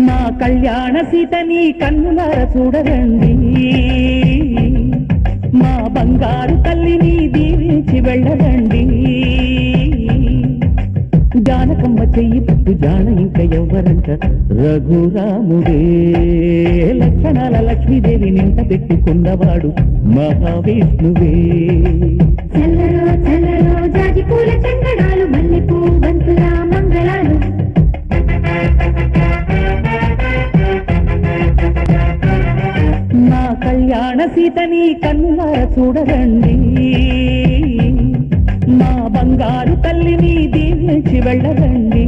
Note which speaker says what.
Speaker 1: నా కళ్యాణ సీతని కన్నులార చూడరండి, మా బంగారు తల్లిని దీవించి వెళ్ళరండి. జానకమ్మ చెయ్యి పుట్టు జాన ఇంక ఎవ్వరంట, రఘురాముడే. లక్షణాల లక్ష్మీదేవి నింట పెట్టుకున్నవాడు మహావిష్ణువే.
Speaker 2: చల్లరో చల్లరో జాజి పూల చందనాలు, మల్లెపూ బంతుల మంగళాలు.
Speaker 1: నా కళ్యాణ సీతని కన్నులార చూడరండి, మా బంగారు తల్లిని దీవించి వెళ్ళరండి.